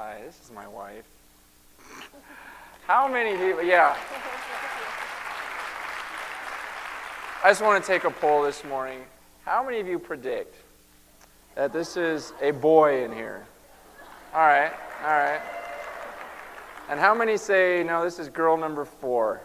Hi, this is my wife. How many people, yeah. I just want to take a poll this morning. How many of you predict that this is a boy in here? All right. And how many say, no, this is girl number 4?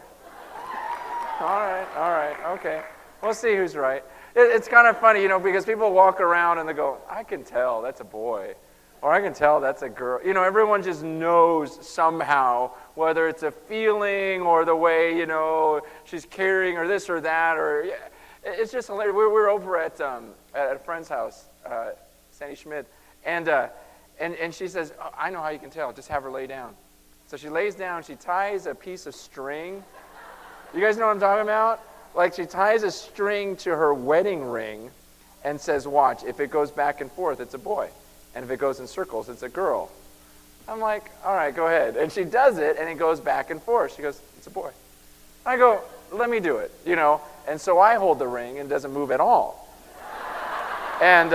All right, okay. We'll see who's right. It's kind of funny, because people walk around and they go, I can tell that's a boy. Or I can tell that's a girl. Everyone just knows somehow, whether it's a feeling or the way, she's carrying or this or that. It's just hilarious. We were over at a friend's house, Sandy Schmidt, and she says, oh, I know how you can tell. Just have her lay down. So she lays down. She ties a piece of string. You guys know what I'm talking about? Like she ties a string to her wedding ring and says, watch, if it goes back and forth, it's a boy. And if it goes in circles, it's a girl. I'm like, all right, go ahead. And she does it, and it goes back and forth. She goes, it's a boy. I go, let me do it, And so I hold the ring, and it doesn't move at all. And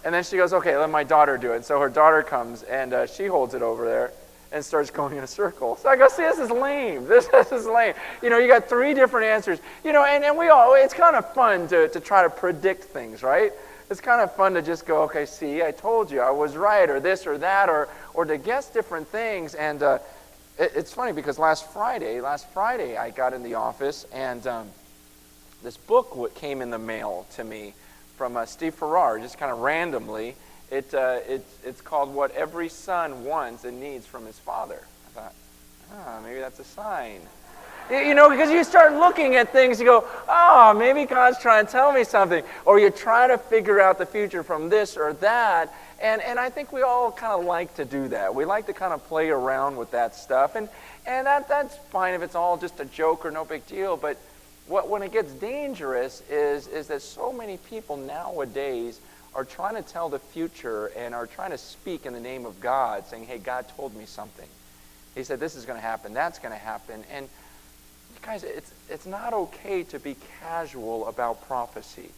then she goes, okay, let my daughter do it. And so her daughter comes, and she holds it over there and starts going in a circle. So I go, see, this is lame. This is lame. You got 3 different answers. And we all, it's kind of fun to try to predict things, right? It's kind of fun to just go, okay, see, I told you I was right, or this or that, or to guess different things. And it's funny because last Friday I got in the office, and this book came in the mail to me from Steve Farrar, just kind of randomly. It's called What Every Son Wants and Needs from His Father. I thought, maybe that's a sign. Because you start looking at things, you go, oh, maybe God's trying to tell me something. Or you try to figure out the future from this or that. And I think we all kind of like to do that. We like to kind of play around with that stuff. And that's fine if it's all just a joke or no big deal. But when it gets dangerous is that so many people nowadays are trying to tell the future and are trying to speak in the name of God, saying, hey, God told me something. He said this is going to happen, that's going to happen. And guys, it's not okay to be casual about prophecy.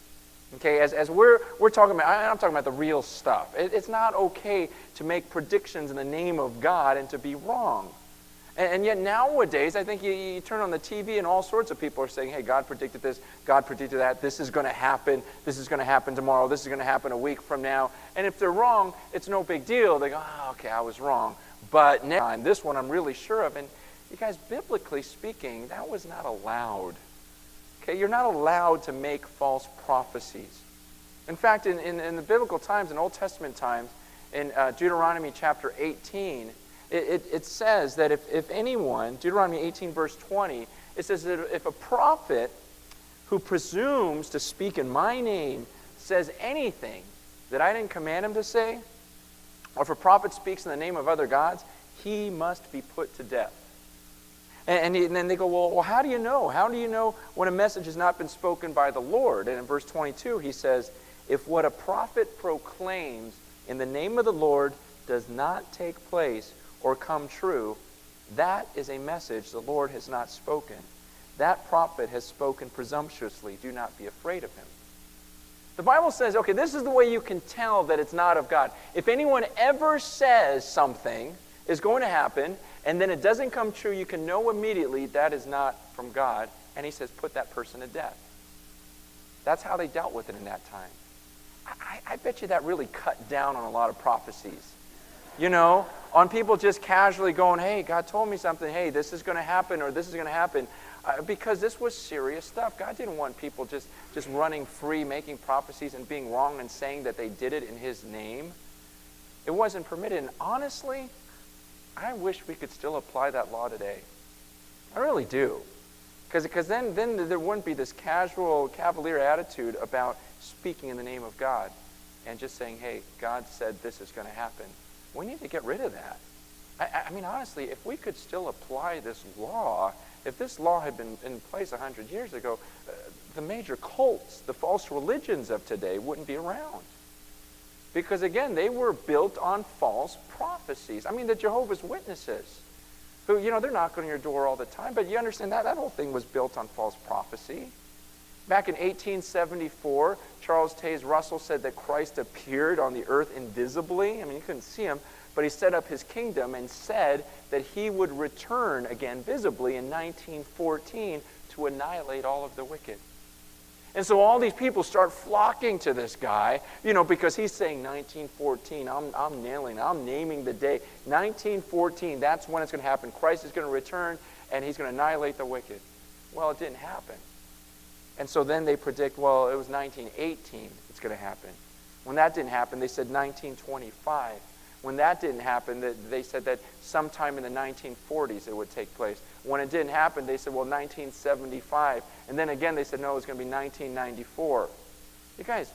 Okay, as we're talking about, I'm talking about the real stuff. It's not okay to make predictions in the name of God and to be wrong. And yet nowadays, I think you turn on the TV and all sorts of people are saying, hey, God predicted this, God predicted that, this is going to happen tomorrow, this is going to happen a week from now. And if they're wrong, it's no big deal. They go, oh, okay, I was wrong. But next time, this one I'm really sure of. And you guys, biblically speaking, that was not allowed. Okay, you're not allowed to make false prophecies. In fact, in the biblical times, in Old Testament times, in Deuteronomy chapter 18, it says that if anyone, Deuteronomy 18 verse 20, it says that if a prophet who presumes to speak in my name says anything that I didn't command him to say, or if a prophet speaks in the name of other gods, he must be put to death. And then they go, well, how do you know? How do you know when a message has not been spoken by the Lord? And in verse 22, he says, if what a prophet proclaims in the name of the Lord does not take place or come true, that is a message the Lord has not spoken. That prophet has spoken presumptuously. Do not be afraid of him. The Bible says, okay, this is the way you can tell that it's not of God. If anyone ever says something is going to happen, and then it doesn't come true, you can know immediately that is not from God. And he says, put that person to death. That's how they dealt with it in that time. I bet you that really cut down on a lot of prophecies. On people just casually going, hey, God told me something. Hey, this is going to happen, or this is going to happen. Because this was serious stuff. God didn't want people just running free, making prophecies and being wrong and saying that they did it in his name. It wasn't permitted. And honestly, I wish we could still apply that law today. I really do. Because then there wouldn't be this casual, cavalier attitude about speaking in the name of God and just saying, hey, God said this is going to happen. We need to get rid of that. I mean, honestly, if we could still apply this law, if this law had been in place 100 years ago, the major cults, the false religions of today wouldn't be around. Because again, they were built on false prophecies. I mean, the Jehovah's Witnesses, who, they're knocking on your door all the time, but you understand that whole thing was built on false prophecy. Back in 1874, Charles Taze Russell said that Christ appeared on the earth invisibly. I mean, you couldn't see him, but he set up his kingdom and said that he would return again visibly in 1914 to annihilate all of the wicked. And so all these people start flocking to this guy, because he's saying 1914, I'm naming the day. 1914, that's when it's going to happen. Christ is going to return, and he's going to annihilate the wicked. Well, it didn't happen. And so then they predict, well, it was 1918 it's going to happen. When that didn't happen, they said 1925. When that didn't happen, they said that sometime in the 1940s it would take place. When it didn't happen, they said, well, 1975. And then again, they said, no, it's going to be 1994. You guys,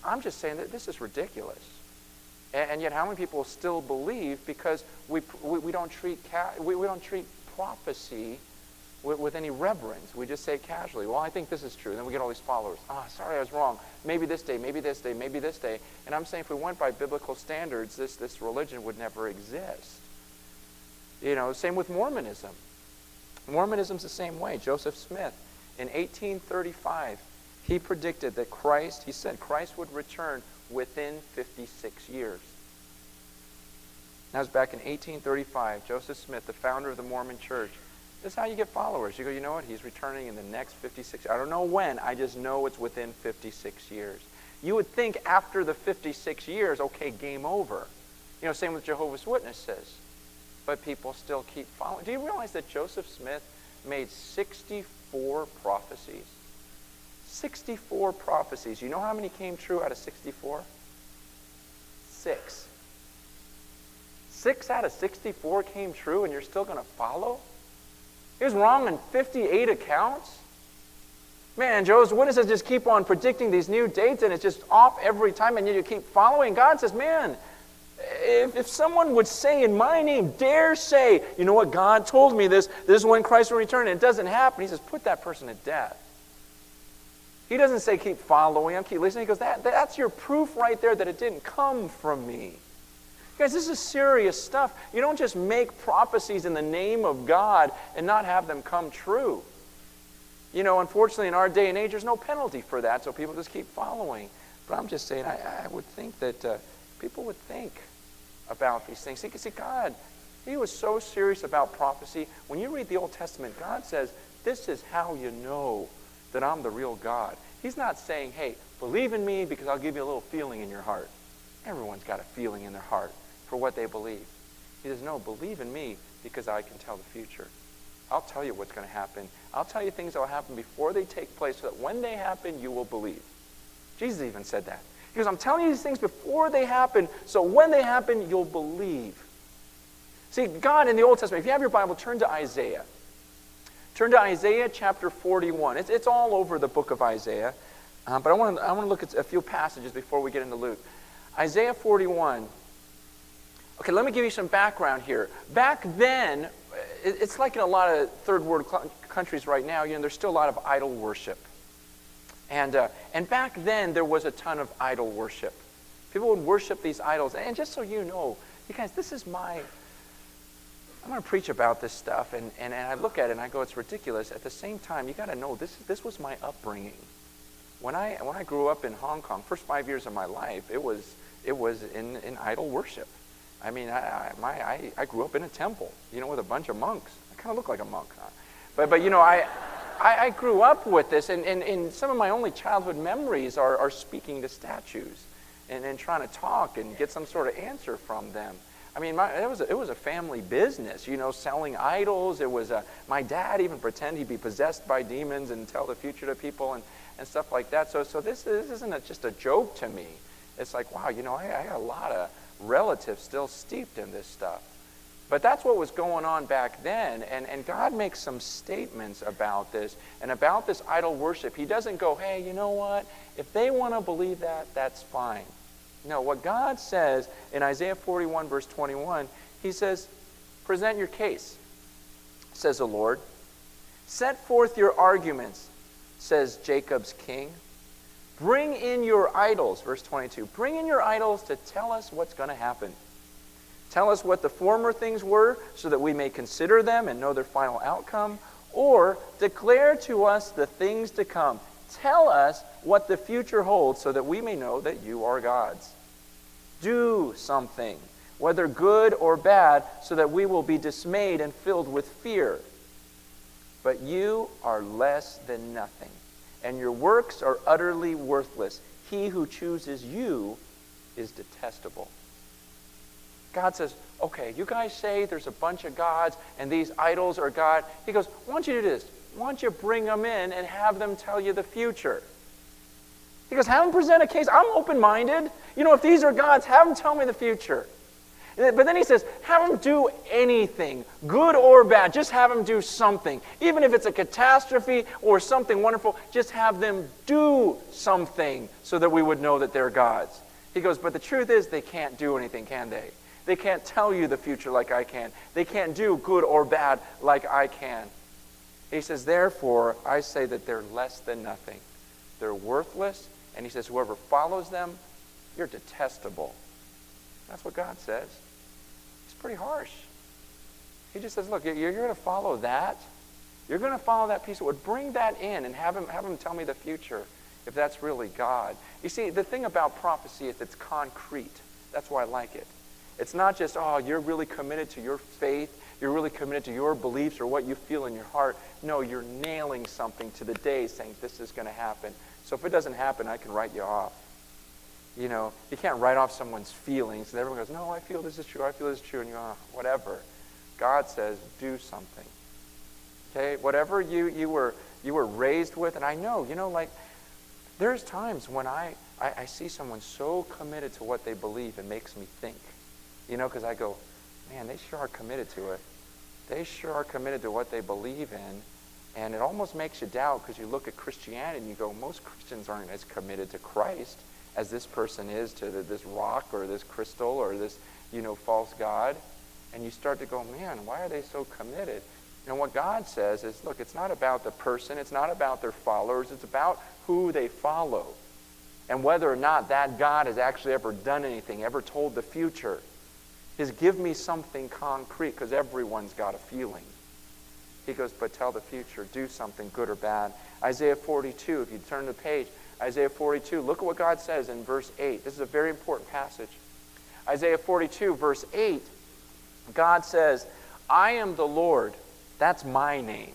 I'm just saying that this is ridiculous. And yet how many people still believe because we don't treat prophecy with any reverence. We just say it casually, well, I think this is true. And then we get all these followers. Sorry, I was wrong. Maybe this day, maybe this day, maybe this day. And I'm saying if we went by biblical standards, this religion would never exist. Same with Mormonism. Mormonism's the same way. Joseph Smith, in 1835, he predicted that he said Christ would return within 56 years. That was back in 1835. Joseph Smith, the founder of the Mormon Church. This is how you get followers. You go, you know what? He's returning in the next 56 years. I don't know when. I just know it's within 56 years. You would think after the 56 years, okay, game over. Same with Jehovah's Witnesses. But people still keep following. Do you realize that Joseph Smith made 64 prophecies? 64 prophecies. You know how many came true out of 64? 6. 6 out of 64 came true, and you're still going to follow? He was wrong in 58 accounts. Man, Jehovah's Witnesses just keep on predicting these new dates, and it's just off every time, and yet you keep following. God says, man, if someone would say in my name, dare say, you know what, God told me this is when Christ will return, and it doesn't happen, he says, put that person to death. He doesn't say keep following him, keep listening. He goes, that's your proof right there that it didn't come from me. Guys, this is serious stuff. You don't just make prophecies in the name of God and not have them come true. Unfortunately, in our day and age, there's no penalty for that, so people just keep following. But I'm just saying, I would think that people would think about these things. See, God, he was so serious about prophecy. When you read the Old Testament, God says, this is how you know that I'm the real God. He's not saying, hey, believe in me because I'll give you a little feeling in your heart. Everyone's got a feeling in their heart for what they believe. He says, no, believe in me because I can tell the future. I'll tell you what's going to happen. I'll tell you things that will happen before they take place so that when they happen, you will believe. Jesus even said that. He goes, I'm telling you these things before they happen, so when they happen, you'll believe. See, God in the Old Testament, if you have your Bible, turn to Isaiah. Turn to Isaiah chapter 41. It's all over the book of Isaiah. But I want to look at a few passages before we get into Luke. Isaiah 41. Okay, let me give you some background here. Back then, it's like in a lot of third world countries right now, there's still a lot of idol worship. And back then, there was a ton of idol worship. People would worship these idols. And just so you know, you guys, I'm going to preach about this stuff, and I look at it and I go, it's ridiculous. At the same time, you got to know, this was my upbringing. When I grew up in Hong Kong, first 5 years of my life, it was in idol worship. I mean, I grew up in a temple, with a bunch of monks. I kind of look like a monk, huh? But I grew up with this, and some of my only childhood memories are speaking to statues and trying to talk and get some sort of answer from them. I mean, it was a family business, selling idols. It was my dad even pretend he'd be possessed by demons and tell the future to people and stuff like that. So this isn't just a joke to me. It's like, wow, I got a lot of relatives still steeped in this stuff. But that's what was going on back then, and God makes some statements about this, and about this idol worship. He doesn't go, hey, you know what? If they want to believe that, that's fine. No, what God says in Isaiah 41, verse 21, he says, present your case, says the Lord. Set forth your arguments, says Jacob's king. Bring in your idols, verse 22. Bring in your idols to tell us what's going to happen. Tell us what the former things were so that we may consider them and know their final outcome. Or declare to us the things to come. Tell us what the future holds so that we may know that you are God's. Do something, whether good or bad, so that we will be dismayed and filled with fear. But you are less than nothing, and your works are utterly worthless. He who chooses you is detestable. God says, okay, you guys say there's a bunch of gods and these idols are God. He goes, why don't you do this? Why don't you bring them in and have them tell you the future? He goes, have them present a case. I'm open-minded. If these are gods, have them tell me the future. But then he says, have them do anything, good or bad. Just have them do something. Even if it's a catastrophe or something wonderful, just have them do something so that we would know that they're gods. He goes, but the truth is they can't do anything, can they? They can't tell you the future like I can. They can't do good or bad like I can. He says, therefore, I say that they're less than nothing. They're worthless. And he says, whoever follows them, you're detestable. That's what God says. It's pretty harsh. He just says, look, you're going to follow that. You're going to follow that piece of wood. Bring that in and have him tell me the future, if that's really God. You see, the thing about prophecy is it's concrete. That's why I like it. It's not just, you're really committed to your faith. You're really committed to your beliefs or what you feel in your heart. No, you're nailing something to the day saying this is going to happen. So if it doesn't happen, I can write you off. You can't write off someone's feelings. And everyone goes, no, I feel this is true. I feel this is true. And you go, whatever. God says, do something. Okay? Whatever you were raised with. And I know, there's times when I see someone so committed to what they believe, it makes me think. Because I go, man, they sure are committed to it. They sure are committed to what they believe in. And it almost makes you doubt because you look at Christianity and you go, most Christians aren't as committed to Christ as this person is to this rock or this crystal or this, false god. And you start to go, man, why are they so committed? And what God says is, look, it's not about the person. It's not about their followers. It's about who they follow and whether or not that God has actually ever done anything, ever told the future. Is give me something concrete, because everyone's got a feeling. He goes, but tell the future, do something good or bad. Isaiah 42, if you turn the page, Isaiah 42, look at what God says in verse 8. This is a very important passage. Isaiah 42, verse 8, God says, I am the Lord, that's my name.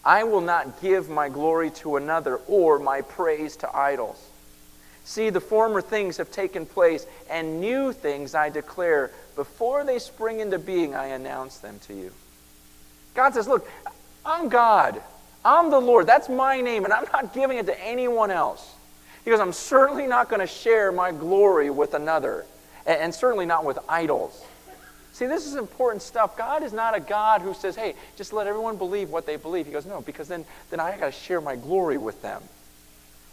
I will not give my glory to another or my praise to idols. See, the former things have taken place, and new things I declare. Before they spring into being, I announce them to you. God says, look, I'm God. I'm the Lord. That's my name, and I'm not giving it to anyone else. He goes, I'm certainly not going to share my glory with another, and certainly not with idols. See, this is important stuff. God is not a God who says, hey, just let everyone believe what they believe. He goes, no, because then I got to share my glory with them.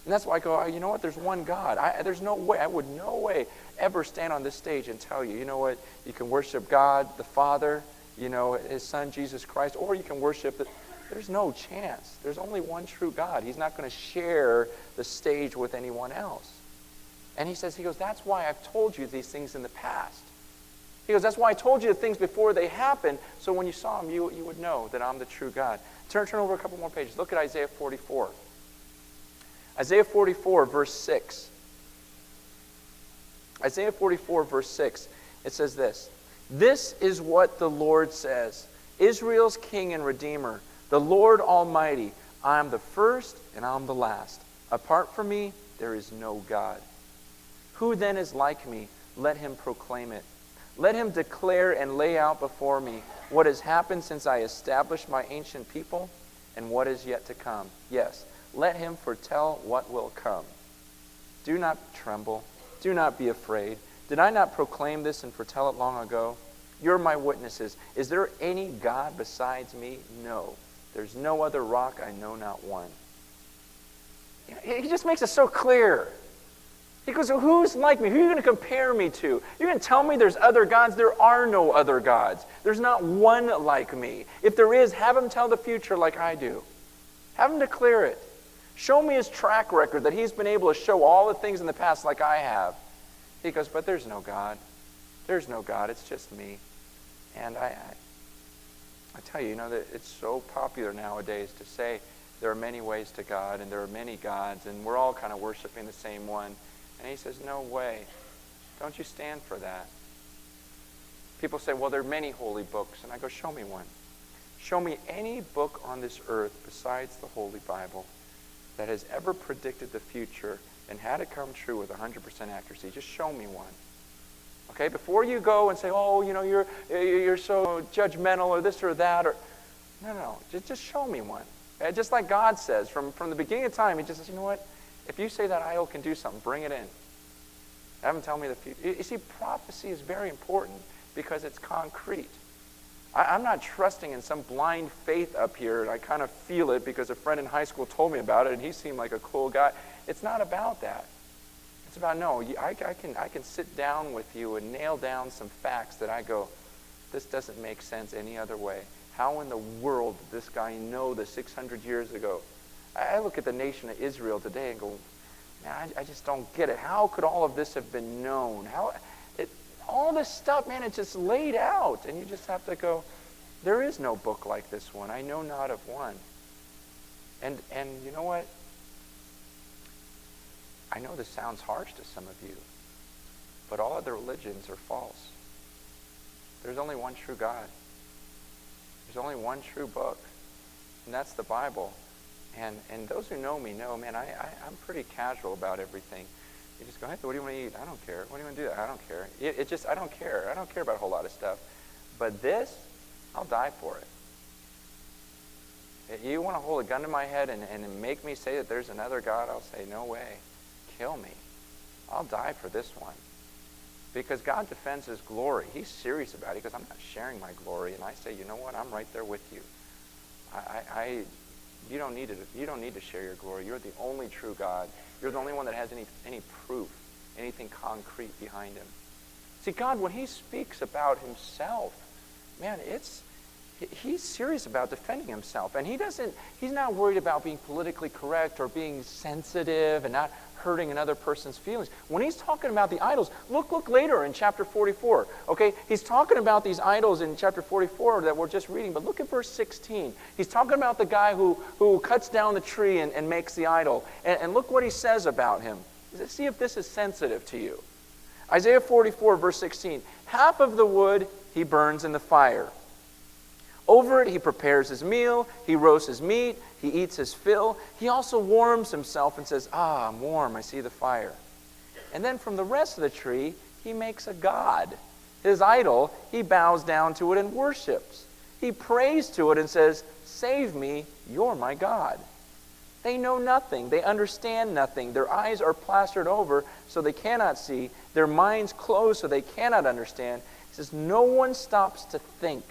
And that's why I go, you know what, there's one God. There's no way, I would no way ever stand on this stage and tell you, you know what, you can worship God, the Father, His Son, Jesus Christ, or you can worship, there's no chance. There's only one true God. He's not going to share the stage with anyone else. And he goes, that's why I've told you these things in the past. He goes, that's why I told you the things before they happened, so when you saw them, you would know that I'm the true God. Turn over a couple more pages. Look at Isaiah 44. Isaiah 44, verse 6. Isaiah 44, verse 6. It says this. This is what the Lord says, Israel's King and Redeemer, the Lord Almighty. I am the first and I am the last. Apart from me, there is no God. Who then is like me? Let him proclaim it. Let him declare and lay out before me what has happened since I established my ancient people and what is yet to come. Yes, let him foretell what will come. Do not tremble. Do not be afraid. Did I not proclaim this and foretell it long ago? You're my witnesses. Is there any God besides me? No. There's no other rock, I know not one. He just makes it so clear. He goes, so who's like me? Who are you going to compare me to? You're going to tell me there's other gods? There are no other gods. There's not one like me. If there is, have him tell the future like I do. Have him declare it. Show me his track record that he's been able to show all the things in the past like I have. He goes, but there's no God. There's no God. It's just me. And I tell you, that it's so popular nowadays to say there are many ways to God and there are many gods and we're all kind of worshiping the same one. And he says, no way. Don't you stand for that. People say, well, there are many holy books. And I go, show me one. Show me any book on this earth besides the Holy Bible that has ever predicted the future and had it come true with 100% accuracy. Just show me one. Okay, before you go and say, oh, you're so judgmental or this or that, or no, just show me one. Just like God says, from the beginning of time, he just says, you know what? If you say that idol can do something, bring it in. Have him tell me the future. You see, prophecy is very important because it's concrete. I'm not trusting in some blind faith up here, and I kind of feel it because a friend in high school told me about it, and he seemed like a cool guy. It's not about that. It's about, no, I can sit down with you and nail down some facts that I go, this doesn't make sense any other way. How in the world did this guy know this 600 years ago? I look at the nation of Israel today and go, man, I just don't get it. How could all of this have been known? All this stuff, man, it's just laid out. And you just have to go, there is no book like this one. I know not of one. And you know what? I know this sounds harsh to some of you, but all other religions are false. There's only one true God. There's only one true book, and that's the Bible. And those who know me know, man, I'm pretty casual about everything. You just go, hey, what do you want to eat? I don't care. What do you want to do? I don't care. I don't care. I don't care about a whole lot of stuff. But this, I'll die for it. You want to hold a gun to my head and make me say that there's another God? I'll say, no way. Kill me. I'll die for this one. Because God defends his glory. He's serious about it. He goes, I'm not sharing my glory. And I say, you know what? I'm right there with you. You don't need to share your glory. You're the only true God. You're the only one that has any proof, anything concrete behind him. See, God, when he speaks about himself, man, he's serious about defending himself. And he's not worried about being politically correct or being sensitive and not hurting another person's feelings. When he's talking about the idols, look later in chapter 44. Okay, he's talking about these idols in chapter 44 that we're just reading, but look at verse 16. He's talking about the guy who cuts down the tree and makes the idol. And look what he says about him. See if this is sensitive to you. Isaiah 44, verse 16. Half of the wood he burns in the fire. Over it he prepares his meal, he roasts his meat, he eats his fill. He also warms himself and says, I'm warm, I see the fire. And then from the rest of the tree, he makes a god. His idol, he bows down to it and worships. He prays to it and says, save me, you're my God. They know nothing, they understand nothing. Their eyes are plastered over so they cannot see. Their minds closed so they cannot understand. He says, no one stops to think.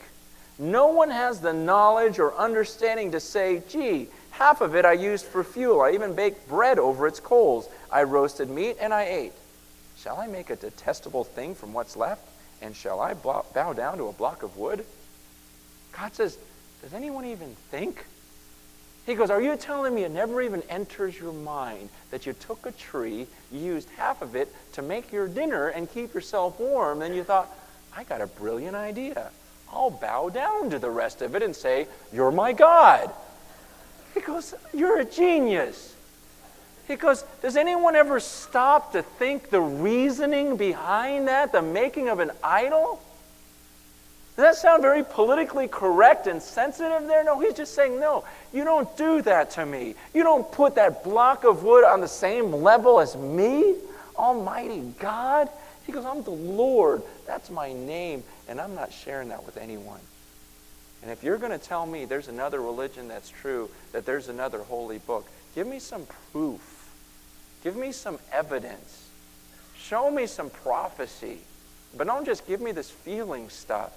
No one has the knowledge or understanding to say, gee, half of it I used for fuel. I even baked bread over its coals. I roasted meat and I ate. Shall I make a detestable thing from what's left? And shall I bow down to a block of wood? God says, does anyone even think? He goes, are you telling me it never even enters your mind that you took a tree, you used half of it to make your dinner and keep yourself warm, and you thought, I got a brilliant idea. I'll bow down to the rest of it and say, you're my God. He goes, you're a genius. He goes, does anyone ever stop to think the reasoning behind that, the making of an idol? Does that sound very politically correct and sensitive there? No, he's just saying, no, you don't do that to me. You don't put that block of wood on the same level as me, Almighty God. He goes, I'm the Lord. That's my name, and I'm not sharing that with anyone. And if you're going to tell me there's another religion that's true, that there's another holy book, give me some proof. Give me some evidence. Show me some prophecy. But don't just give me this feeling stuff,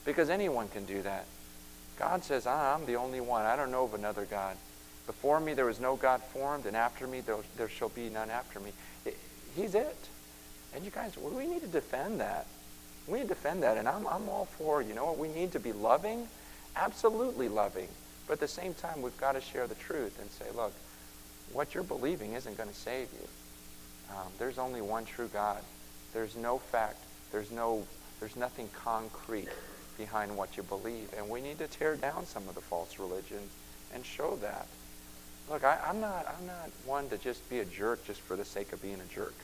because anyone can do that. God says, I'm the only one. I don't know of another God. Before me there was no God formed, and after me there shall be none after me. He's it. And you guys, we need to defend that. We need to defend that, and I'm all for, you know what, we need to be loving, absolutely loving, but at the same time, we've got to share the truth and say, look, what you're believing isn't going to save you. There's only one true God. There's no fact. There's nothing concrete behind what you believe. And we need to tear down some of the false religions and show that. Look, I'm not one to just be a jerk just for the sake of being a jerk.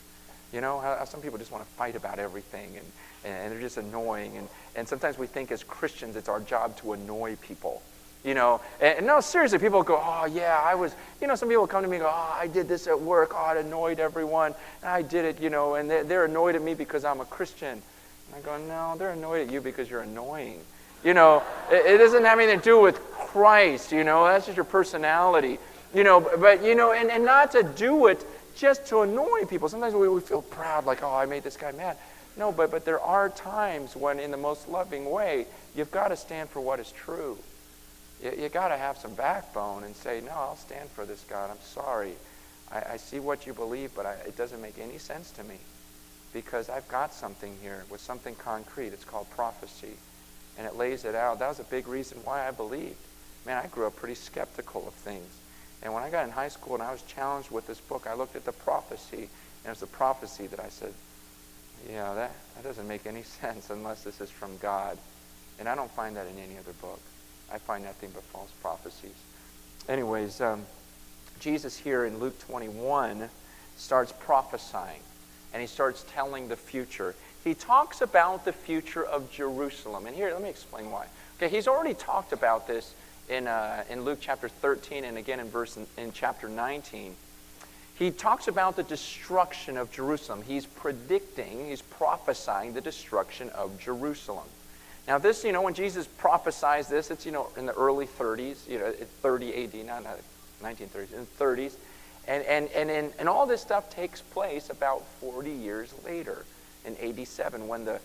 You know, how some people just want to fight about everything, and they're just annoying. And sometimes we think as Christians it's our job to annoy people. You know, and no, seriously, people go, oh, yeah, I was, some people come to me and go, oh, I did this at work, oh, it annoyed everyone, and I did it, and they're annoyed at me because I'm a Christian. And I go, no, they're annoyed at you because you're annoying. It doesn't have anything to do with Christ, that's just your personality. But and not to do it just to annoy people. Sometimes we feel proud, like, oh, I made this guy mad. No, but there are times when, in the most loving way, you've got to stand for what is true. You got to have some backbone and say, no, I'll stand for this, God. I'm sorry. I see what you believe, but it doesn't make any sense to me, because I've got something here with something concrete. It's called prophecy, and it lays it out. That was a big reason why I believed. Man, I grew up pretty skeptical of things. And when I got in high school and I was challenged with this book, I looked at the prophecy, and it was the prophecy that I said, yeah, that doesn't make any sense unless this is from God. And I don't find that in any other book. I find nothing but false prophecies. Anyways, Jesus here in Luke 21 starts prophesying, and he starts telling the future. He talks about the future of Jerusalem. And here, let me explain why. Okay, he's already talked about this in Luke chapter 13 and again in chapter 19. He talks about the destruction of Jerusalem. He's prophesying the destruction of Jerusalem. Now this, when Jesus prophesies this, it's, in the early 30s, it's 30 AD, not 1930s, in the 30s. And all this stuff takes place about 40 years later in AD 7 when the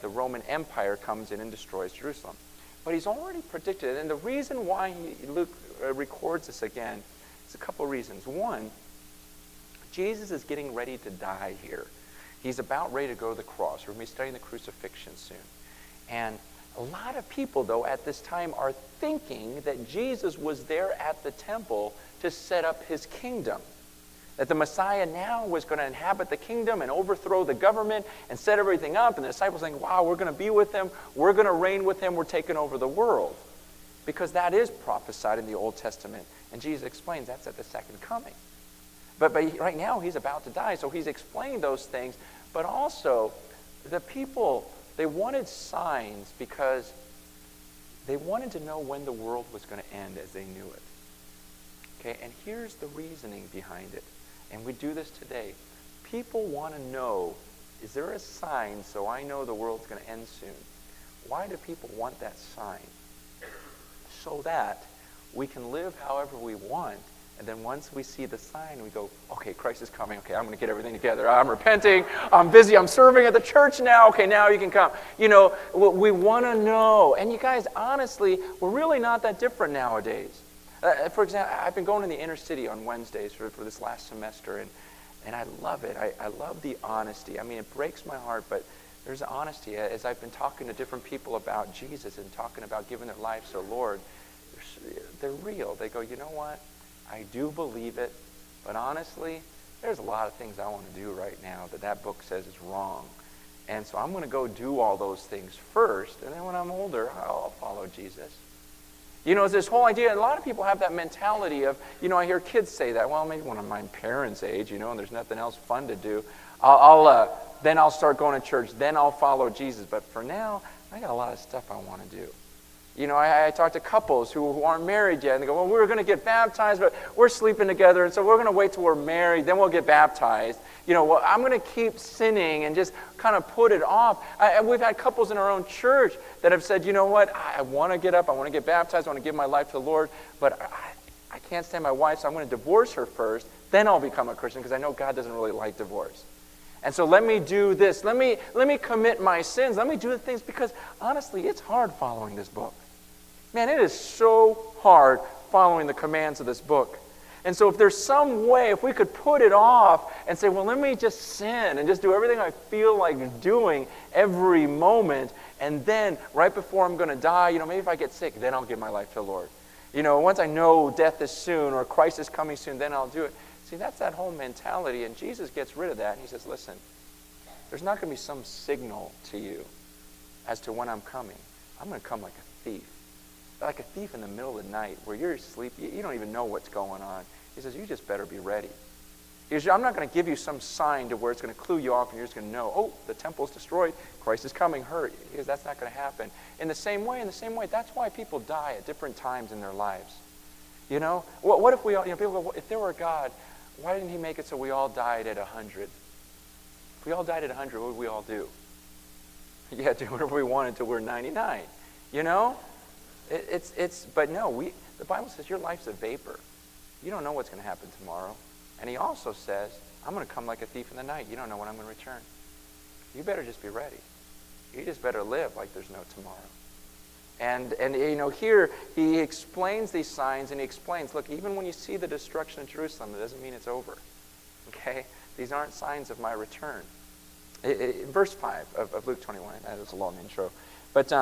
Roman Empire comes in and destroys Jerusalem. But he's already predicted it. And the reason why Luke records this again is a couple of reasons. One, Jesus is getting ready to die here. He's about ready to go to the cross. We're going to be studying the crucifixion soon. And a lot of people, though, at this time are thinking that Jesus was there at the temple to set up his kingdom. That the Messiah now was going to inhabit the kingdom and overthrow the government and set everything up. And the disciples saying, wow, we're going to be with him. We're going to reign with him. We're taking over the world. Because that is prophesied in the Old Testament. And Jesus explains that's at the second coming. But right now he's about to die. So he's explained those things. But also, the people, they wanted signs because they wanted to know when the world was going to end as they knew it. Okay, and here's the reasoning behind it. And we do this today. People want to know, is there a sign so I know the world's going to end soon? Why do people want that sign? So that we can live however we want, and then once we see the sign, we go, okay, Christ is coming. Okay, I'm going to get everything together. I'm repenting. I'm busy. I'm serving at the church now. Okay, now you can come. We want to know. And you guys, honestly, we're really not that different nowadays. For example, I've been going to the inner city on Wednesdays for this last semester, and I love it. I love the honesty. I mean, it breaks my heart, but there's honesty. As I've been talking to different people about Jesus and talking about giving their lives to the Lord, they're real. They go, you know what? I do believe it, but honestly, there's a lot of things I want to do right now that book says is wrong. And so I'm going to go do all those things first, and then when I'm older, I'll follow Jesus. It's this whole idea, and a lot of people have that mentality of, I hear kids say that, well, maybe when I'm my parents' age, and there's nothing else fun to do, then I'll start going to church, then I'll follow Jesus. But for now, I got a lot of stuff I want to do. I talk to couples who aren't married yet, and they go, well, we're going to get baptized, but we're sleeping together, and so we're going to wait till we're married, then we'll get baptized. I'm going to keep sinning and just kind of put it off. We've had couples in our own church that have said, you know what, I want to get up, I want to get baptized, I want to give my life to the Lord, but I can't stand my wife, so I'm going to divorce her first, then I'll become a Christian, because I know God doesn't really like divorce. And so let me do this. Let me commit my sins. Let me do the things, because honestly, it's hard following this book. Man, it is so hard following the commands of this book. And so if there's some way, if we could put it off and say, well, let me just sin and just do everything I feel like doing every moment, and then right before I'm going to die, maybe if I get sick, then I'll give my life to the Lord. Once I know death is soon or Christ is coming soon, then I'll do it. See, that's that whole mentality, and Jesus gets rid of that, and he says, listen, there's not going to be some signal to you. as to when I'm coming. I'm going to come like a thief. Like a thief in the middle of the night where you're asleep. You don't even know what's going on. He says, you just better be ready. He says, I'm not going to give you some sign to where it's going to clue you off and you're just going to know, oh, the temple's destroyed. Christ is coming. Hurry. He says, that's not going to happen. In the same way, that's why people die at different times in their lives. You know? What if we all, people go, if there were a God, why didn't he make it so we all died at 100? If we all died at 100, what would we all do? Yeah, do whatever we want until we're 99. You know? But no, the Bible says your life's a vapor. You don't know what's going to happen tomorrow. And he also says, I'm going to come like a thief in the night. You don't know when I'm going to return. You better just be ready. You just better live like there's no tomorrow. And here he explains these signs, and he explains, look, even when you see the destruction of Jerusalem, it doesn't mean it's over. Okay? These aren't signs of my return. Verse 5 of Luke 21, that was a long intro. But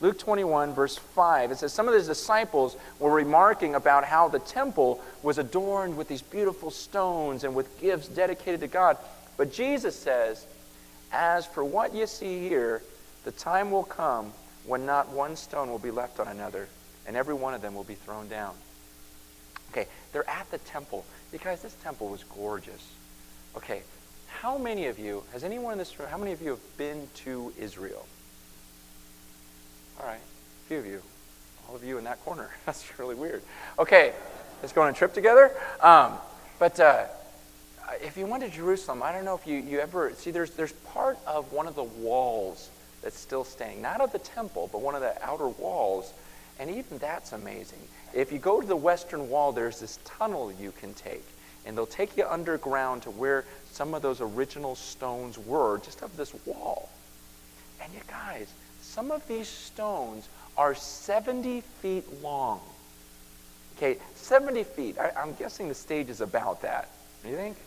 Luke 21, verse 5, it says, some of his disciples were remarking about how the temple was adorned with these beautiful stones and with gifts dedicated to God. But Jesus says, as for what you see here, the time will come when not one stone will be left on another, and every one of them will be thrown down. Okay, they're at the temple. You guys, this temple was gorgeous. Okay, how many of you, has anyone in this room, how many of you have been to Israel? All right, a few of you. All of you in that corner. That's really weird. Okay, let's go on a trip together. But if you went to Jerusalem, I don't know if you ever, see there's part of one of the walls that's still standing. Not of the temple, but one of the outer walls. And even that's amazing. If you go to the western wall, there's this tunnel you can take. And they'll take you underground to where some of those original stones were, just of this wall. And you guys, some of these stones are 70 feet long. Okay, 70 feet. I'm guessing the stage is about that. You think?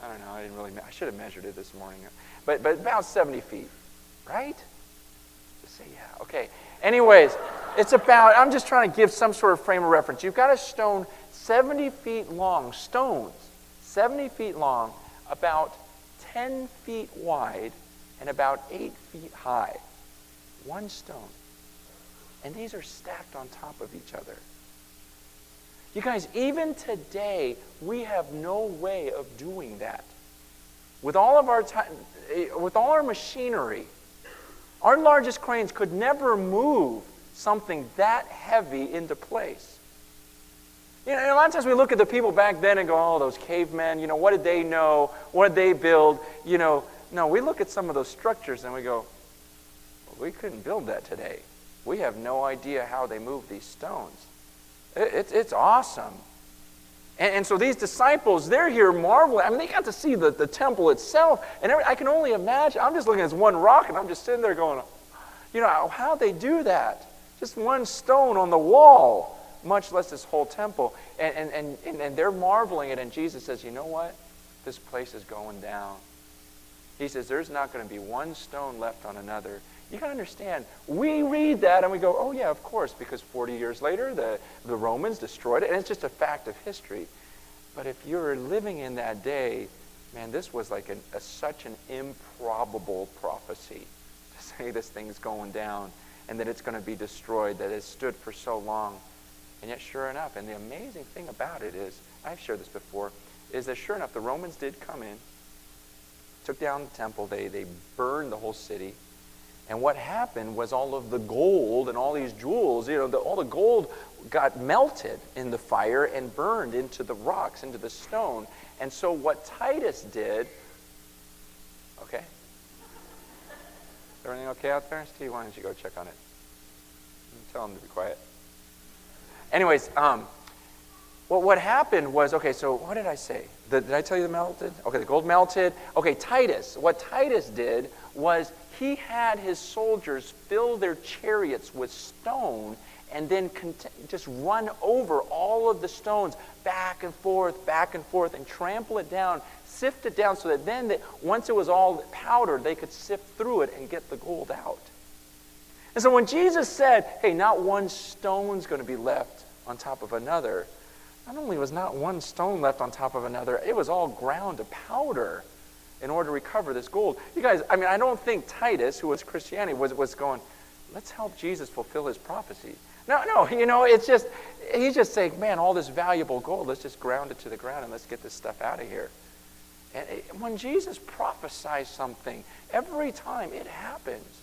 I don't know. I should have measured it this morning. But about 70 feet, right? Just say yeah. Okay. Anyways, it's about, I'm just trying to give some sort of frame of reference. You've got a stone 70 feet long, stones, 70 feet long, about 10 feet wide, and about 8 feet high. One stone. And these are stacked on top of each other. You guys, even today, we have no way of doing that. With all of our time, with all our machinery, our largest cranes could never move something that heavy into place. You know, a lot of times we look at the people back then and go, oh, those cavemen, what did they know? What did they build? No, we look at some of those structures and we go, well, we couldn't build that today. We have no idea how they moved these stones. It's awesome. And so these disciples, they're here marveling. I mean, they got to see the temple itself. And I can only imagine. I'm just looking at this one rock, and I'm just sitting there going, how'd they do that? Just one stone on the wall, much less this whole temple. And they're marveling it. And Jesus says, you know what? This place is going down. He says, there's not going to be one stone left on another. You got to understand, we read that and we go, oh yeah, of course, because 40 years later, the Romans destroyed it, and it's just a fact of history. But if you're living in that day, man, this was like such an improbable prophecy to say this thing's going down and that it's going to be destroyed, that it's stood for so long. And yet, sure enough, and the amazing thing about it is, I've shared this before, is that sure enough, the Romans did come in, took down the temple, they burned the whole city. And what happened was all of the gold and all these jewels, all the gold got melted in the fire and burned into the rocks, into the stone. And so what Titus did, okay? Is everything okay out there? Steve, why don't you go check on it? Tell him to be quiet. Anyways, what happened was, okay, so what did I say? Did I tell you the melted? Okay, the gold melted. Okay, Titus. What Titus did was he had his soldiers fill their chariots with stone and then just run over all of the stones back and forth, and trample it down, sift it down so that then once it was all powdered, they could sift through it and get the gold out. And so when Jesus said, hey, not one stone's going to be left on top of another, not only was not one stone left on top of another, it was all ground to powder. in order to recover this gold. You guys, I mean, I don't think Titus, who was Christianity, was going, let's help Jesus fulfill his prophecy. No, it's just, he's just saying, man, all this valuable gold, let's just ground it to the ground and let's get this stuff out of here. And when Jesus prophesies something, every time it happens.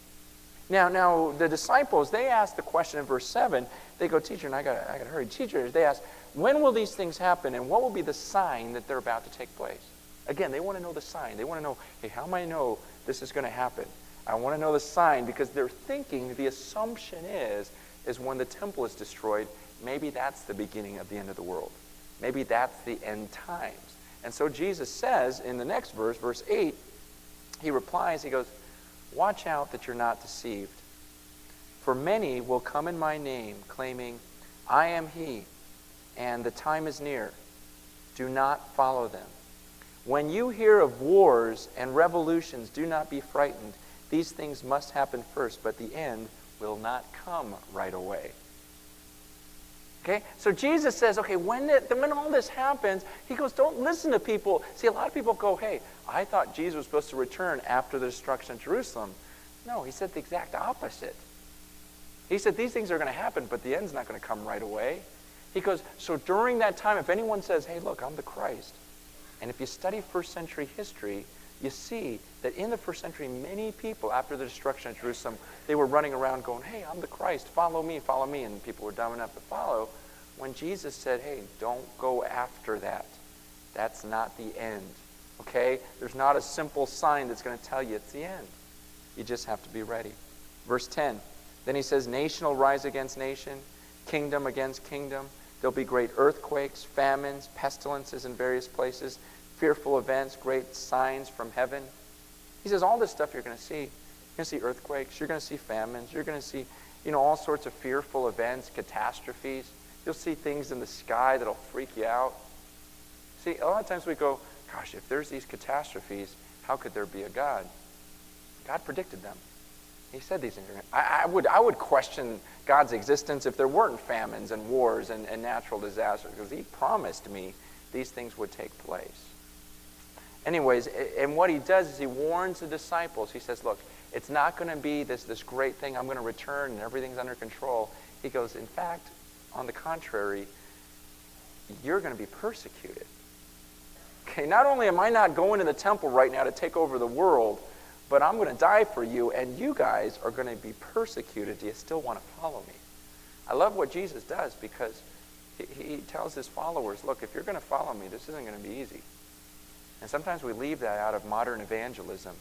Now the disciples, they asked the question in verse 7. They go, teacher, and I got to hurry. Teacher, they ask, when will these things happen and what will be the sign that they're about to take place? Again, they want to know the sign. They want to know, hey, how am I know this is going to happen? I want to know the sign because they're thinking, the assumption is when the temple is destroyed, maybe that's the beginning of the end of the world. Maybe that's the end times. And so Jesus says in the next verse, verse 8, he replies, he goes, watch out that you're not deceived. For many will come in my name, claiming, I am he, and the time is near. Do not follow them. When you hear of wars and revolutions, do not be frightened. These things must happen first, but the end will not come right away. Okay, so Jesus says, okay, when all this happens, he goes, don't listen to people. See, a lot of people go, hey, I thought Jesus was supposed to return after the destruction of Jerusalem. No, he said the exact opposite. He said these things are going to happen, but the end's not going to come right away. He goes, so during that time, if anyone says, hey, look, I'm the Christ, and if you study first century history, you see that in the first century, many people, after the destruction of Jerusalem, they were running around going, hey, I'm the Christ, follow me, and people were dumb enough to follow. When Jesus said, hey, don't go after that. That's not the end, okay? There's not a simple sign that's going to tell you it's the end. You just have to be ready. Verse 10, then he says, nation will rise against nation, kingdom against kingdom. There'll be great earthquakes, famines, pestilences in various places, fearful events, great signs from heaven. He says all this stuff you're going to see. You're going to see earthquakes. You're going to see famines. You're going to see, all sorts of fearful events, catastrophes. You'll see things in the sky that'll freak you out. See, a lot of times we go, gosh, if there's these catastrophes, how could there be a God? God predicted them. He said these things. I would question God's existence if there weren't famines and wars and natural disasters, because he promised me these things would take place. Anyways, and what he does is he warns the disciples. He says, look, it's not going to be this great thing. I'm going to return and everything's under control. He goes, in fact, on the contrary, you're going to be persecuted. Okay, not only am I not going to the temple right now to take over the world, but I'm going to die for you, and you guys are going to be persecuted. Do you still want to follow me? I love what Jesus does because he tells his followers, look, if you're going to follow me, this isn't going to be easy. And sometimes we leave that out of modern evangelism.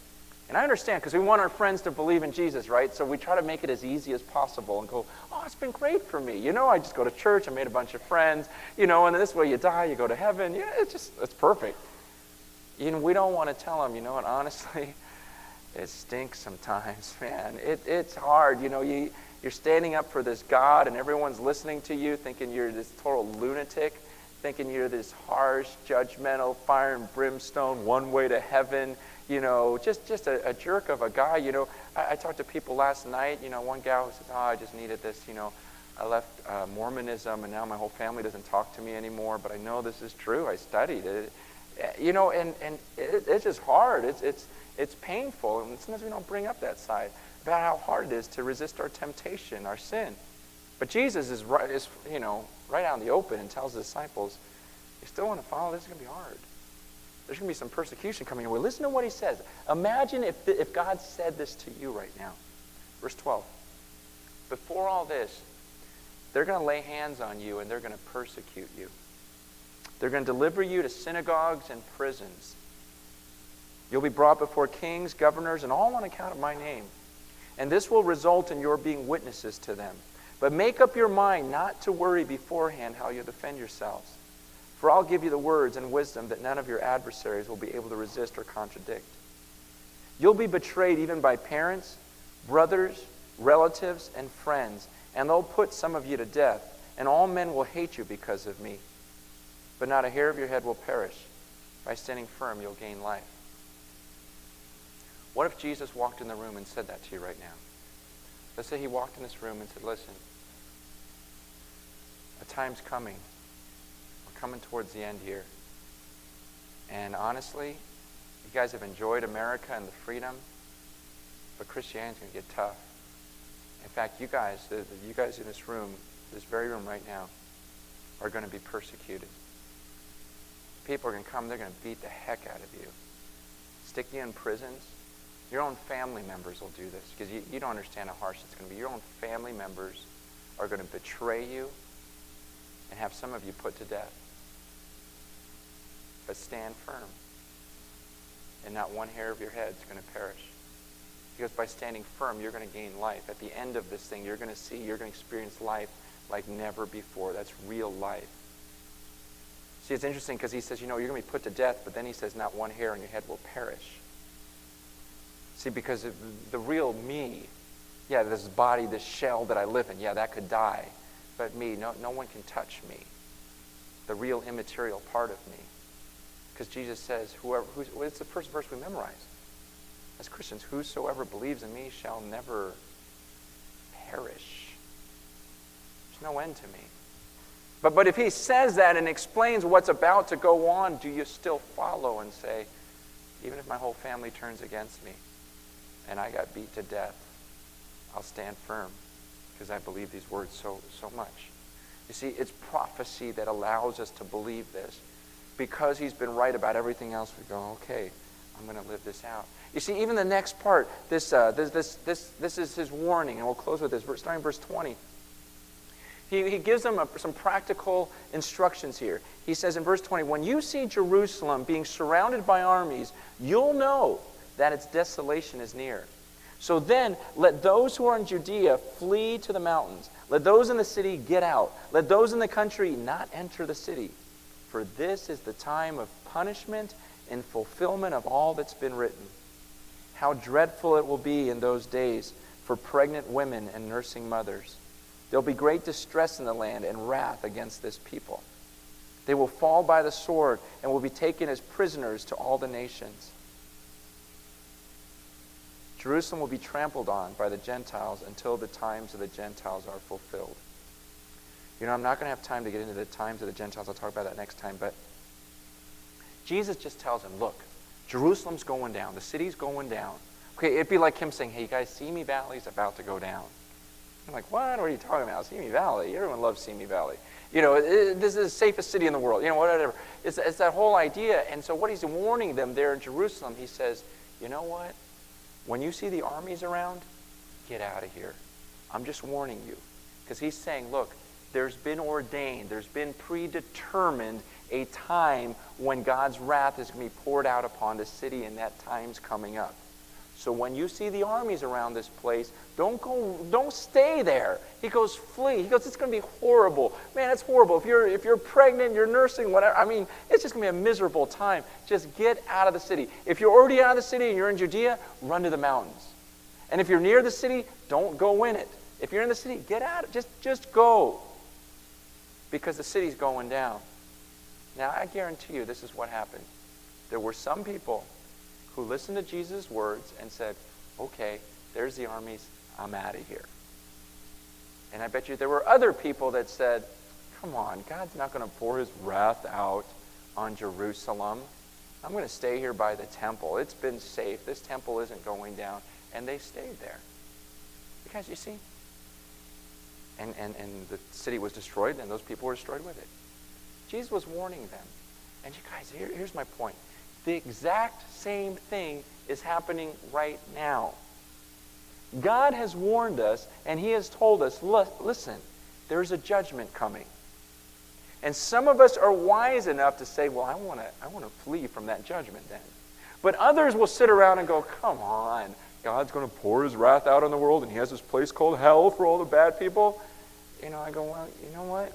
And I understand, because we want our friends to believe in Jesus, right? So we try to make it as easy as possible and go, oh, it's been great for me. I just go to church, I made a bunch of friends, and this way you die, you go to heaven. It's perfect. We don't want to tell them, and honestly, it stinks sometimes, man. It's hard. You're standing up for this God, and everyone's listening to you, thinking you're this total lunatic, thinking you're this harsh, judgmental, fire and brimstone, one way to heaven, just a jerk of a guy. I talked to people last night, one gal who says, oh, I just needed this, I left Mormonism, and now my whole family doesn't talk to me anymore, but I know this is true. I studied it. And it's just hard. It's painful, and sometimes we don't bring up that side about how hard it is to resist our temptation, our sin. But Jesus is right out in the open and tells the disciples, you still want to follow? This is going to be hard. There's going to be some persecution coming your way. Listen to what he says. Imagine if God said this to you right now. Verse 12. Before all this, they're going to lay hands on you and they're going to persecute you. They're going to deliver you to synagogues and prisons. You'll be brought before kings, governors, and all on account of my name. And this will result in your being witnesses to them. But make up your mind not to worry beforehand how you'll defend yourselves. For I'll give you the words and wisdom that none of your adversaries will be able to resist or contradict. You'll be betrayed even by parents, brothers, relatives, and friends, and they'll put some of you to death, and all men will hate you because of me. But not a hair of your head will perish. By standing firm, you'll gain life. What if Jesus walked in the room and said that to you right now? Let's say he walked in this room and said, listen, a time's coming. We're coming towards the end here. And honestly, You guys have enjoyed America and the freedom, but Christianity's going to get tough. In fact, you guys in this room, this very room right now, are going to be persecuted. People are going to come, they're going to beat the heck out of you. Stick you in prisons. Your own family members will do this, because you don't understand how harsh it's going to be. Your own family members are going to betray you and have some of you put to death. But stand firm, and not one hair of your head is going to perish. Because by standing firm, you're going to gain life. At the end of this thing, you're going to experience life like never before. That's real life. See, it's interesting because he says, you're going to be put to death, but then he says not one hair on your head will perish. See, because the real me, this body, this shell that I live in, that could die. But me, no one can touch me. The real immaterial part of me. Because Jesus says, it's the first verse we memorize. As Christians, whosoever believes in me shall never perish. There's no end to me. But if he says that and explains what's about to go on, do you still follow and say, even if my whole family turns against me and I got beat to death, I'll stand firm because I believe these words so much. You see, it's prophecy that allows us to believe this. Because he's been right about everything else, we go, okay, I'm going to live this out. You see, even the next part, this is his warning, and we'll close with this. Starting verse 20. He gives them some practical instructions here. He says in verse 20, when you see Jerusalem being surrounded by armies, you'll know that its desolation is near. So then, let those who are in Judea flee to the mountains. Let those in the city get out. Let those in the country not enter the city. For this is the time of punishment and fulfillment of all that's been written. How dreadful it will be in those days for pregnant women and nursing mothers. There will be great distress in the land and wrath against this people. They will fall by the sword and will be taken as prisoners to all the nations. Jerusalem will be trampled on by the Gentiles until the times of the Gentiles are fulfilled. I'm not going to have time to get into the times of the Gentiles. I'll talk about that next time. But Jesus just tells them, look, Jerusalem's going down. The city's going down. Okay, it'd be like him saying, hey, you guys, Simi Valley's about to go down. I'm like, what are you talking about? Simi Valley? Everyone loves Simi Valley. This is the safest city in the world. Whatever. It's that whole idea. And so what he's warning them there in Jerusalem, he says, you know what? When you see the armies around, get out of here. I'm just warning you. Because he's saying, look, there's been ordained, there's been predetermined a time when God's wrath is going to be poured out upon the city, and that time's coming up. So when you see the armies around this place, don't stay there. He goes, flee. He goes, it's going to be horrible. Man, it's horrible. If you're pregnant, you're nursing, whatever. I mean, it's just going to be a miserable time. Just get out of the city. If you're already out of the city and you're in Judea, run to the mountains. And if you're near the city, don't go in it. If you're in the city, get out. Just go. Because the city's going down. Now, I guarantee you this is what happened. There were some people who listened to Jesus' words and said, okay, there's the armies, I'm out of here. And I bet you there were other people that said, come on, God's not going to pour his wrath out on Jerusalem. I'm going to stay here by the temple. It's been safe. This temple isn't going down. And they stayed there. Because you see, and the city was destroyed, and those people were destroyed with it. Jesus was warning them. And you guys, here's my point. The exact same thing is happening right now. God has warned us, and he has told us, listen, there's a judgment coming. And some of us are wise enough to say, well, I want to flee from that judgment then. But others will sit around and go, come on, God's going to pour his wrath out on the world, and he has this place called hell for all the bad people. I go, well, you know what?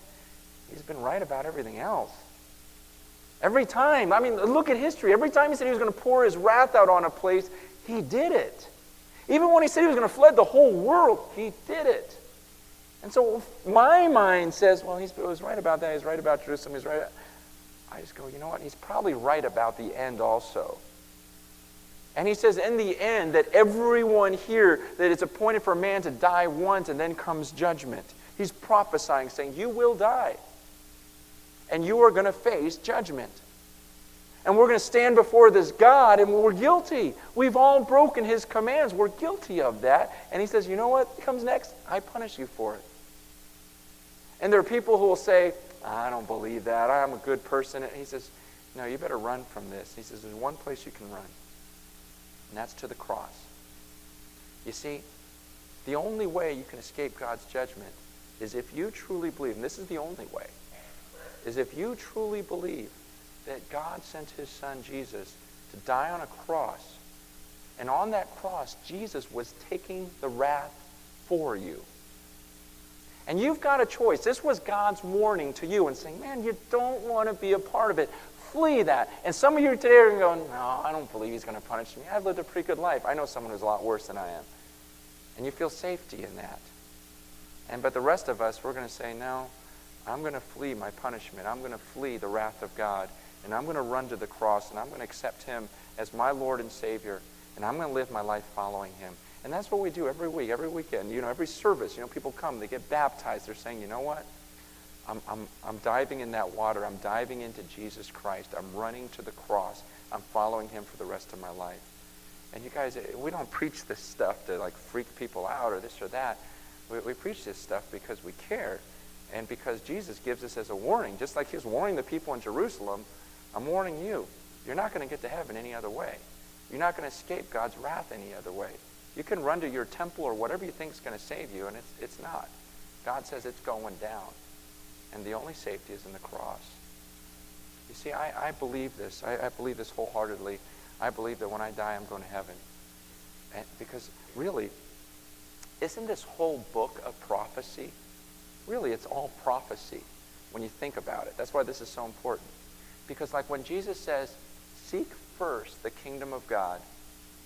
He's been right about everything else. Every time, look at history. Every time he said he was going to pour his wrath out on a place, he did it. Even when he said he was going to flood the whole world, he did it. And so my mind says, well, he was right about that. He's right about Jerusalem. He's right. I just go, you know what? He's probably right about the end also. And he says in the end that everyone here, that it's appointed for a man to die once and then comes judgment. He's prophesying, saying, you will die. And you are going to face judgment. And we're going to stand before this God, and we're guilty. We've all broken his commands. We're guilty of that. And he says, you know what comes next? I punish you for it. And there are people who will say, I don't believe that. I'm a good person. And he says, no, you better run from this. He says, there's one place you can run, and that's to the cross. You see, the only way you can escape God's judgment is if you truly believe, and this is the only way, is if you truly believe that God sent his son Jesus to die on a cross. And on that cross, Jesus was taking the wrath for you. And you've got a choice. This was God's warning to you and saying, man, you don't want to be a part of it. Flee that. And some of you today are going, no, I don't believe he's going to punish me. I've lived a pretty good life. I know someone who's a lot worse than I am. And you feel safety in that. But the rest of us, we're going to say, no, I'm going to flee my punishment. I'm going to flee the wrath of God. And I'm going to run to the cross, and I'm going to accept him as my Lord and Savior, and I'm going to live my life following him. And that's what we do every week, every weekend. Every service, people come, they get baptized. They're saying, you know what? I'm diving in that water. I'm diving into Jesus Christ. I'm running to the cross. I'm following him for the rest of my life. And you guys, we don't preach this stuff to freak people out or this or that. We preach this stuff because we care, and because Jesus gives us as a warning. Just like he was warning the people in Jerusalem, I'm warning you, you're not going to get to heaven any other way. You're not going to escape God's wrath any other way. You can run to your temple or whatever you think is going to save you, and it's not. God says it's going down. And the only safety is in the cross. You see, I believe this. I believe this wholeheartedly. I believe that when I die, I'm going to heaven. Because really, isn't this whole book of prophecy? Really, it's all prophecy when you think about it. That's why this is so important. Because when Jesus says, seek first the kingdom of God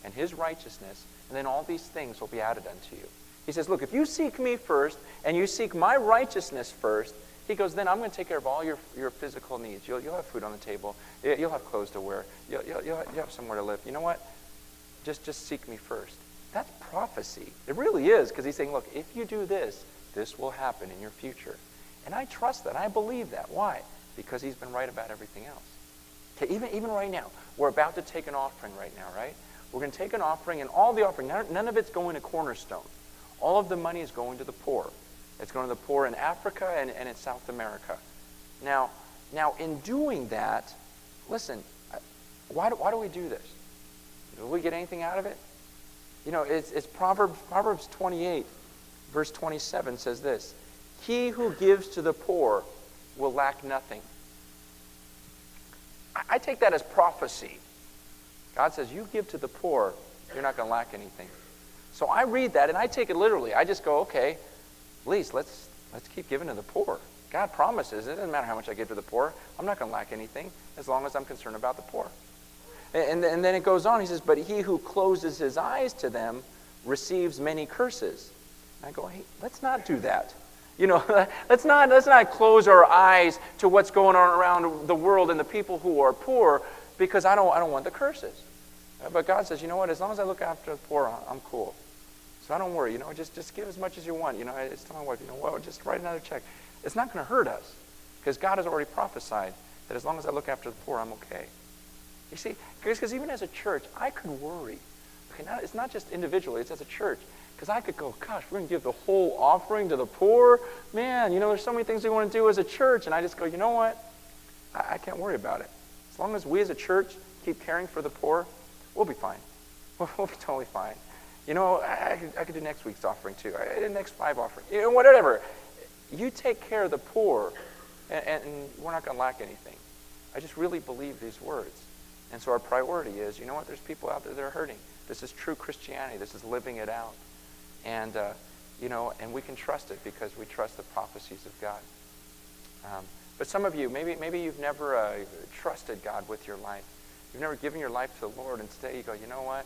and his righteousness, and then all these things will be added unto you. He says, look, if you seek me first and you seek my righteousness first, he goes, then I'm going to take care of all your physical needs. You'll have food on the table. You'll have clothes to wear. You'll have somewhere to live. You know what? Just seek me first. That's prophecy. It really is, because he's saying, look, if you do this, this will happen in your future. And I trust that. I believe that. Why? Because he's been right about everything else. Okay, even right now, we're about to take an offering right now, right? We're going to take an offering, and all the offering, none of it's going to Cornerstone. All of the money is going to the poor. It's going to the poor in Africa and in South America. Now, in doing that, listen, why do we do this? Do we get anything out of it? It's Proverbs 28, verse 27 says this, he who gives to the poor will lack nothing. I take that as prophecy. God says, you give to the poor, you're not going to lack anything. So I read that and I take it literally. I just go, okay, at least let's keep giving to the poor. God promises, it doesn't matter how much I give to the poor, I'm not going to lack anything as long as I'm concerned about the poor. And then it goes on, he says, but he who closes his eyes to them receives many curses. And I go, hey, let's not do that. Let's not close our eyes to what's going on around the world and the people who are poor, because I don't want the curses. But God says, you know what? As long as I look after the poor, I'm cool. So I don't worry. Just give as much as you want. I tell my wife, just write another check. It's not going to hurt us, because God has already prophesied that as long as I look after the poor, I'm okay. You see, because even as a church, I could worry. Okay, now it's not just individually; it's as a church. Because I could go, gosh, we're going to give the whole offering to the poor. Man, there's so many things we want to do as a church. And I just go, you know what? I can't worry about it. As long as we as a church keep caring for the poor, we'll be fine. We'll be totally fine. I could do next week's offering too. I did next 5 offering. Whatever. You take care of the poor, and we're not going to lack anything. I just really believe these words. And so our priority is, there's people out there that are hurting. This is true Christianity. This is living it out. And, and we can trust it because we trust the prophecies of God. But some of you, maybe you've never trusted God with your life. You've never given your life to the Lord, and today you go, you know what?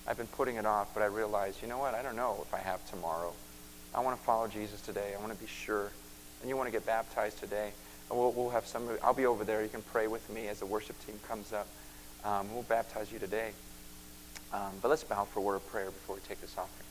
I've been putting it off, but I realize, you know what? I don't know if I have tomorrow. I want to follow Jesus today. I want to be sure. And you want to get baptized today. We'll have I'll be over there. You can pray with me as the worship team comes up. We'll baptize you today. But let's bow for a word of prayer before we take this offering.